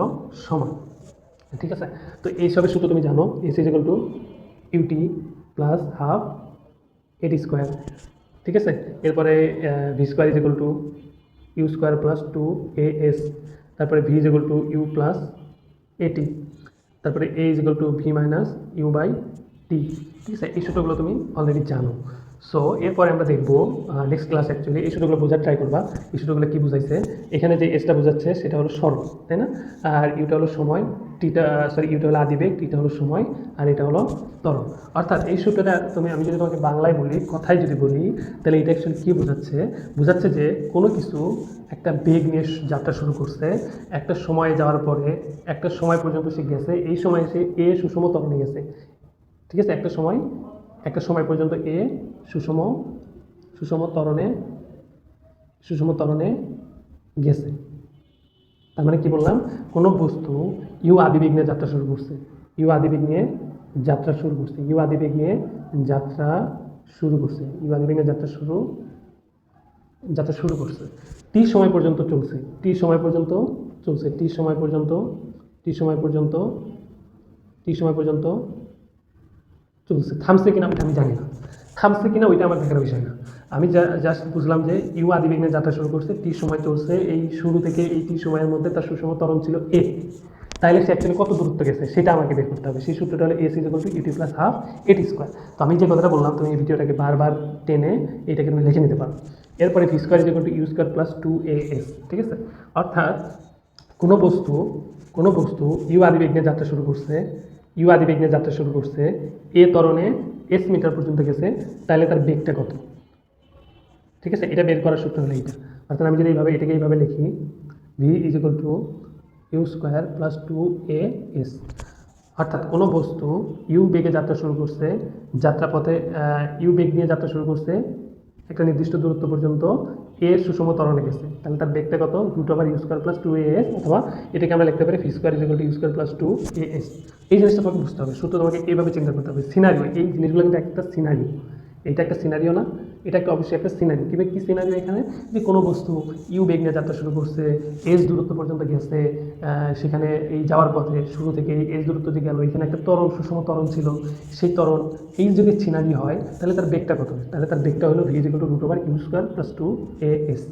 হলো সমান, ঠিক আছে। তো এইসবের সূত্র তুমি জানো, S is equal to UT plus half এটি স্কোয়ার, ঠিক আছে। এরপরে V square is equal to U square plus two A S, তারপরে V is equal to U plus A T, তারপরে A is equal to V minus U by T, ঠিক আছে। এই সূত্রগুলো তুমি অলরেডি জানো। সো এরপরে আমরা দেখবো নেক্সট ক্লাস অ্যাকচুয়ালি এই সূত্রগুলো বোঝার ট্রাই করবা। এই সূত্রগুলো কী বুঝাইছে, এখানে যে এসটা বোঝাচ্ছে সেটা হলো সরল, তাই না, আর ইউটা হলো সময়, টিটা সরি ইউটা হলো আদিবেগ, টিটা হলো সময়, আর এটা হলো ত্বরণ। অর্থাৎ এই সূত্রটা আমি যদি তোমাকে বাংলায় বলি, কথায় যদি বলি, তাহলে এটা অ্যাকচুয়ালি কী বোঝাচ্ছে, বোঝাচ্ছে যে কোনো কিছু একটা বেগ নিয়ে যাত্রা শুরু করছে, একটা সময় যাওয়ার পরে একটা সময় পর্যন্ত সে গেছে, এই সময় সে এ সুষম ত্বরণে গেছে, ঠিক আছে। একটা সময় পর্যন্ত এ সুষম ত্বরণে গেছে। তার মানে কি বললাম, কোনো বস্তু ইউ আদিবেগ নিয়ে যাত্রা শুরু করছে, ইউ আদিবেগ নিয়ে যাত্রা শুরু করছে, টি সময় পর্যন্ত চলছে, চলছে। থামছে কিনা আমি জানি না, থামছে কিনা ওইটা আমার দেখার বিষয় না। আমি জাস্ট বুঝলাম যে ইউ আদিবেগ নিয়ে যাত্রা শুরু করছে, টি সময় চলছে, এই শুরু থেকে এই টি সময়ের মধ্যে তার সুষম ত্বরণ ছিল এ, তাইলে সে অ্যাকচুয়ালি কত দূরত্ব গেছে সেটা আমাকে বের করতে হবে। সেই সূত্রটা হলো S is equal to UT plus half এটি স্কোয়ার। তো আমি যে কথাটা বললাম, তুমি এই ভিডিওটাকে বারবার টেনে এটাকে তুমি লিখে নিতে পারো। এরপরে V square is equal to U square plus two A S, ঠিক আছে। অর্থাৎ কোনো বস্তু ইউ আদিবেগ নিয়ে যাত্রা শুরু করছে, এ ত্বরণে এস মিটার পর্যন্ত গেছে, তাহলে তার বেগটা কত, ঠিক আছে। এটা বের করার সূত্র হলো এইটা। অর্থাৎ আমি যদি এটাকে এইভাবে লিখি, V is equal to U square plus two A S. অর্থাৎ কোনো বস্তু ইউ বেগে যাত্রা শুরু করছে, যাত্রাপথে ইউ বেগ নিয়ে যাত্রা শুরু করছে, একটা নির্দিষ্ট দূরত্ব পর্যন্ত এ সুষম ত্বরণে গেছে, তাহলে তার বেগটা কত, root over U square plus two A S, অথবা এটাকে আমরা লিখতে পারি V square is equal to U square plus two A S. এই জিনিসটা তোমাকে বুঝতে হবে, সূত্র তোমাকে এইভাবে চিন্তা করতে হবে। সিনারিও, এই জিনিসগুলো কিন্তু একটা সিনারিও, এটা একটা সিনারিও না, এটা একটা অবশ্যই একটা সিনারিও। কী সিনারিও এখানে, যে কোনো বস্তু ইউ বেগ নিয়ে যাত্রা শুরু করছে, এস দূরত্ব পর্যন্ত গেছে, সেখানে এই যাওয়ার পথে শুরু থেকে এই এস দূরত্ব যে গেল, এখানে একটা সুষম ত্বরণ ছিল, সেই ত্বরণ এই যদি সিনারি হয়, তাহলে তার বেগটা কত, তাহলে তার বেগটা হলো V is equal to root over U square plus two A S.